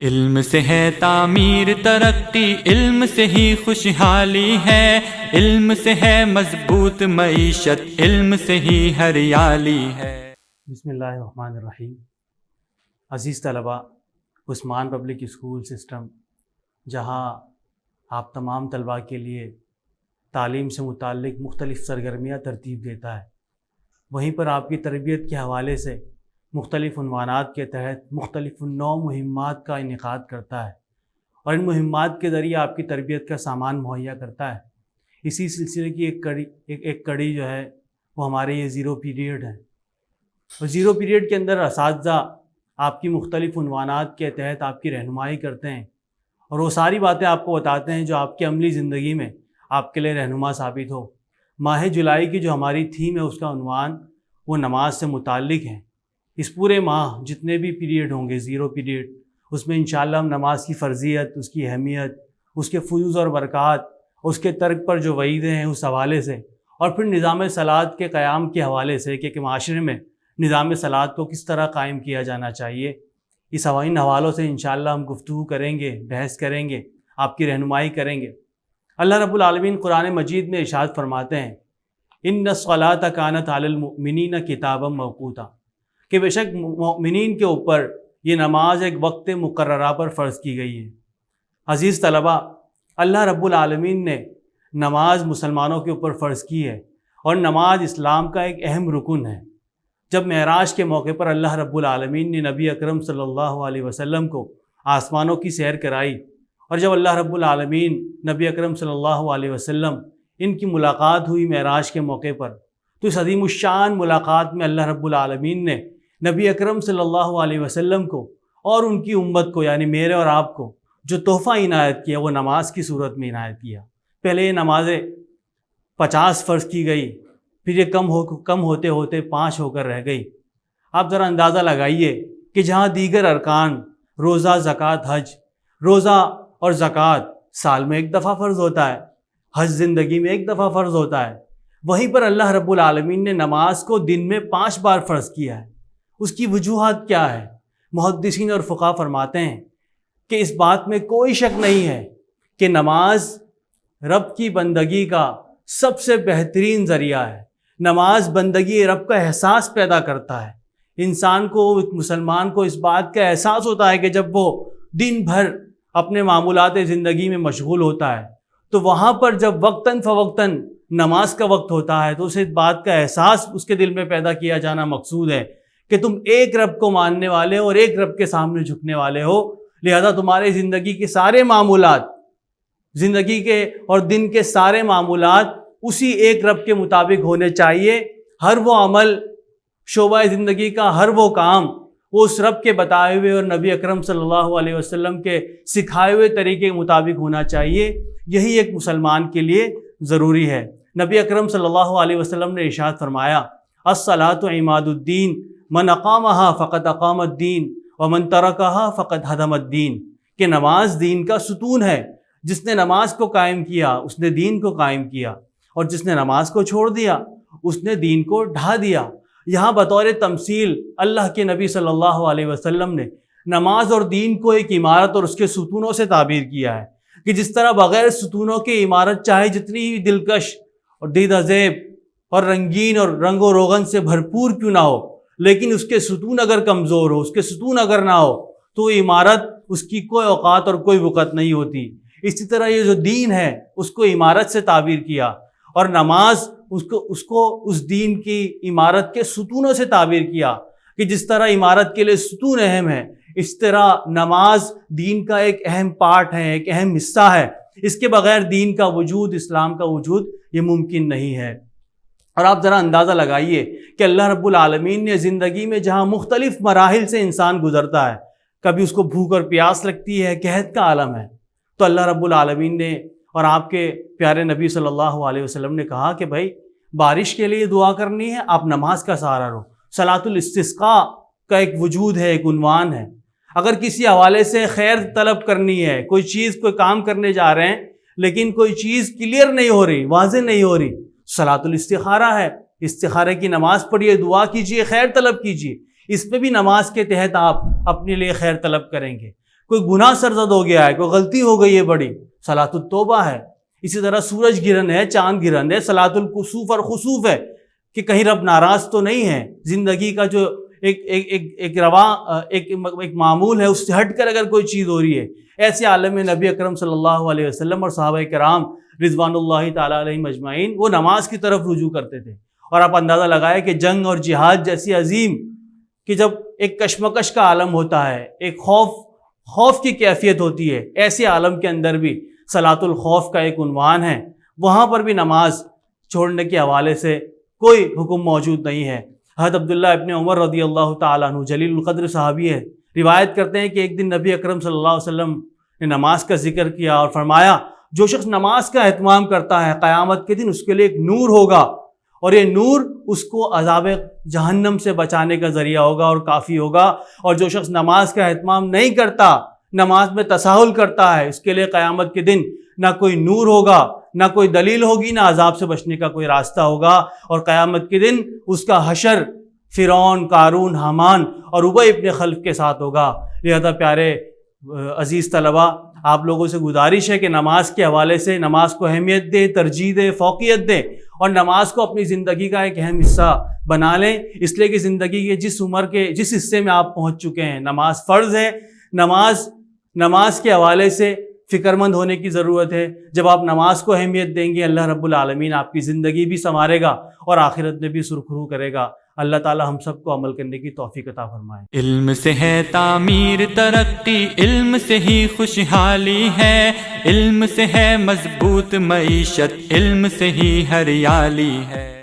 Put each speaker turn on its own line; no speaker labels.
علم سے ہے تعمیر ترقی، علم سے ہی خوشحالی ہے، علم سے ہے مضبوط معیشت، علم سے ہی ہریالی ہے۔
بسم اللہ الرحمن الرحیم۔ عزیز طلباء، عثمان پبلک اسکول سسٹم جہاں آپ تمام طلباء کے لیے تعلیم سے متعلق مختلف سرگرمیاں ترتیب دیتا ہے، وہیں پر آپ کی تربیت کے حوالے سے مختلف عنوانات کے تحت مختلف نوع مہمات کا انعقاد کرتا ہے اور ان مہمات کے ذریعے آپ کی تربیت کا سامان مہیا کرتا ہے۔ اسی سلسلے کی ایک کڑی جو ہے وہ ہمارے یہ زیرو پیریڈ ہے، اور زیرو پیریڈ کے اندر اساتذہ آپ کی مختلف عنوانات کے تحت آپ کی رہنمائی کرتے ہیں اور وہ ساری باتیں آپ کو بتاتے ہیں جو آپ کی عملی زندگی میں آپ کے لیے رہنما ثابت ہو۔ ماہ جولائی کی جو ہماری تھیم ہے اس کا عنوان وہ نماز سے متعلق ہے۔ اس پورے ماہ جتنے بھی پیریڈ ہوں گے زیرو پیریڈ، اس میں انشاءاللہ ہم نماز کی فرضیت، اس کی اہمیت، اس کے فیوز اور برکات، اس کے ترک پر جو وعیدیں ہیں اس حوالے سے، اور پھر نظام صلاۃ کے قیام کے حوالے سے کہ معاشرے میں نظام صلاۃ کو کس طرح قائم کیا جانا چاہیے، ان حوالوں سے انشاءاللہ ہم گفتگو کریں گے، بحث کریں گے، آپ کی رہنمائی کریں گے۔ اللہ رب العالمین قرآن مجید میں ارشاد فرماتے ہیں ان الصلاۃ کانت علی المؤمنین کتابا موقوتا، کہ بے شک مؤمنین کے اوپر یہ نماز ایک وقت مقررہ پر فرض کی گئی ہے۔ عزیز طلباء، اللہ رب العالمین نے نماز مسلمانوں کے اوپر فرض کی ہے اور نماز اسلام کا ایک اہم رکن ہے۔ جب معراج کے موقع پر اللہ رب العالمین نے نبی اکرم صلی اللہ علیہ وسلم کو آسمانوں کی سیر کرائی، اور جب اللہ رب العالمین نبی اکرم صلی اللہ علیہ وسلم ان کی ملاقات ہوئی معراج کے موقع پر، تو اس عظیم الشان ملاقات میں اللہ رب العالمین نے نبی اکرم صلی اللہ علیہ وسلم کو اور ان کی امت کو، یعنی میرے اور آپ کو، جو تحفہ عنایت کیا وہ نماز کی صورت میں عنایت کیا۔ پہلے یہ نمازیں 50 فرض کی گئی، پھر یہ کم ہوتے ہوتے 5 ہو کر رہ گئی۔ آپ ذرا اندازہ لگائیے کہ جہاں دیگر ارکان روزہ، زکوٰۃ، حج، روزہ اور زکوٰۃ سال میں ایک دفعہ فرض ہوتا ہے، حج زندگی میں ایک دفعہ فرض ہوتا ہے، وہیں پر اللہ رب العالمین نے نماز کو دن میں 5 بار فرض کیا ہے۔ اس کی وجوہات کیا ہے؟ محدثین اور فقہا فرماتے ہیں کہ اس بات میں کوئی شک نہیں ہے کہ نماز رب کی بندگی کا سب سے بہترین ذریعہ ہے۔ نماز بندگی رب کا احساس پیدا کرتا ہے۔ انسان کو، مسلمان کو اس بات کا احساس ہوتا ہے کہ جب وہ دن بھر اپنے معمولات زندگی میں مشغول ہوتا ہے تو وہاں پر جب وقتاً فوقتاً نماز کا وقت ہوتا ہے تو اس بات کا احساس اس کے دل میں پیدا کیا جانا مقصود ہے کہ تم ایک رب کو ماننے والے ہو اور ایک رب کے سامنے جھکنے والے ہو، لہذا تمہارے زندگی کے سارے معمولات، زندگی کے اور دن کے سارے معمولات اسی ایک رب کے مطابق ہونے چاہیے۔ ہر وہ عمل، شعبہ زندگی کا ہر وہ کام وہ اس رب کے بتائے ہوئے اور نبی اکرم صلی اللہ علیہ وسلم کے سکھائے ہوئے طریقے کے مطابق ہونا چاہیے۔ یہی ایک مسلمان کے لیے ضروری ہے۔ نبی اکرم صلی اللہ علیہ وسلم نے ارشاد فرمایا الصلاۃ عماد الدین من اقامها فقد اقام الدین ومن ترکها فقد ہدم الدین، کہ نماز دین کا ستون ہے۔ جس نے نماز کو قائم کیا اس نے دین کو قائم کیا، اور جس نے نماز کو چھوڑ دیا اس نے دین کو ڈھا دیا۔ یہاں بطور تمثیل اللہ کے نبی صلی اللہ علیہ وسلم نے نماز اور دین کو ایک عمارت اور اس کے ستونوں سے تعبیر کیا ہے کہ جس طرح بغیر ستونوں کی عمارت چاہے جتنی ہی دلکش اور دیدہ زیب اور رنگین اور رنگ و روغن سے بھرپور کیوں نہ ہو، لیکن اس کے ستون اگر کمزور ہو، اس کے ستون اگر نہ ہو تو عمارت، اس کی کوئی اوقات اور کوئی وقت نہیں ہوتی۔ اسی طرح یہ جو دین ہے اس کو عمارت سے تعبیر کیا، اور نماز اس کو اس دین کی عمارت کے ستونوں سے تعبیر کیا کہ جس طرح عمارت کے لیے ستون اہم ہے، اس طرح نماز دین کا ایک اہم پارٹ ہے، ایک اہم حصہ ہے۔ اس کے بغیر دین کا وجود، اسلام کا وجود یہ ممکن نہیں ہے۔ اور آپ ذرا اندازہ لگائیے کہ اللہ رب العالمین نے زندگی میں جہاں مختلف مراحل سے انسان گزرتا ہے، کبھی اس کو بھوک اور پیاس لگتی ہے، قحط کا عالم ہے، تو اللہ رب العالمین نے اور آپ کے پیارے نبی صلی اللہ علیہ وسلم نے کہا کہ بھائی بارش کے لیے دعا کرنی ہے، آپ نماز کا سہارا لو۔ صلاۃ الاستسقاء کا ایک وجود ہے، ایک عنوان ہے۔ اگر کسی حوالے سے خیر طلب کرنی ہے، کوئی چیز، کوئی کام کرنے جا رہے ہیں لیکن کوئی چیز کلیئر نہیں ہو رہی، واضح نہیں ہو رہی، صلاۃ الاستخارہ ہے۔ استخارے کی نماز پڑھیے، دعا کیجیے، خیر طلب کیجیے۔ اس میں بھی نماز کے تحت آپ اپنے لیے خیر طلب کریں گے۔ کوئی گناہ سرزد ہو گیا ہے، کوئی غلطی ہو گئی ہے بڑی، صلاۃ التوبہ ہے۔ اسی طرح سورج گرہن ہے، چاند گرہن ہے، صلاۃ الکسوف اور خسوف ہے کہ کہیں رب ناراض تو نہیں ہے۔ زندگی کا جو ایک رواں ایک معمول ہے، اس سے ہٹ کر اگر کوئی چیز ہو رہی ہے، ایسے عالم میں نبی اکرم صلی اللہ علیہ وسلم اور صحابہ کرام رضوان اللہ تعالیٰ علیہم اجمعین وہ نماز کی طرف رجوع کرتے تھے۔ اور آپ اندازہ لگائیں کہ جنگ اور جہاد جیسی عظیم کہ جب ایک کشمکش کا عالم ہوتا ہے، ایک خوف کی کیفیت ہوتی ہے، ایسے عالم کے اندر بھی صلاۃ الخوف کا ایک عنوان ہے، وہاں پر بھی نماز چھوڑنے کے حوالے سے کوئی حکم موجود نہیں ہے۔ حضرت عبداللہ ابن عمر رضی اللہ تعالیٰ عنہ جلیل القدر صحابی ہے، روایت کرتے ہیں کہ ایک دن نبی اکرم صلی اللہ علیہ وسلم نے نماز کا ذکر کیا اور فرمایا جو شخص نماز کا اہتمام کرتا ہے قیامت کے دن اس کے لیے ایک نور ہوگا، اور یہ نور اس کو عذاب جہنم سے بچانے کا ذریعہ ہوگا اور کافی ہوگا، اور جو شخص نماز کا اہتمام نہیں کرتا، نماز میں تساہل کرتا ہے، اس کے لیے قیامت کے دن نہ کوئی نور ہوگا، نہ کوئی دلیل ہوگی، نہ عذاب سے بچنے کا کوئی راستہ ہوگا، اور قیامت کے دن اس کا حشر فرعون، قارون، حامان اور ابی ابن خلف کے ساتھ ہوگا۔ لہذا پیارے عزیز طلباء، آپ لوگوں سے گزارش ہے کہ نماز کے حوالے سے نماز کو اہمیت دیں، ترجیح دیں، فوقیت دیں، اور نماز کو اپنی زندگی کا ایک اہم حصہ بنا لیں، اس لیے کہ زندگی کے جس عمر کے جس حصے میں آپ پہنچ چکے ہیں نماز فرض ہے۔ نماز کے حوالے سے فکر مند ہونے کی ضرورت ہے۔ جب آپ نماز کو اہمیت دیں گے، اللہ رب العالمین آپ کی زندگی بھی سنوارے گا اور آخرت میں بھی سرخرو کرے گا۔ اللہ تعالی ہم سب کو عمل کرنے کی توفیق عطا فرمائے۔
علم سے ہے تعمیر ترقی، علم سے ہی خوشحالی ہے، علم سے ہے مضبوط معیشت، علم سے ہی ہریالی ہے۔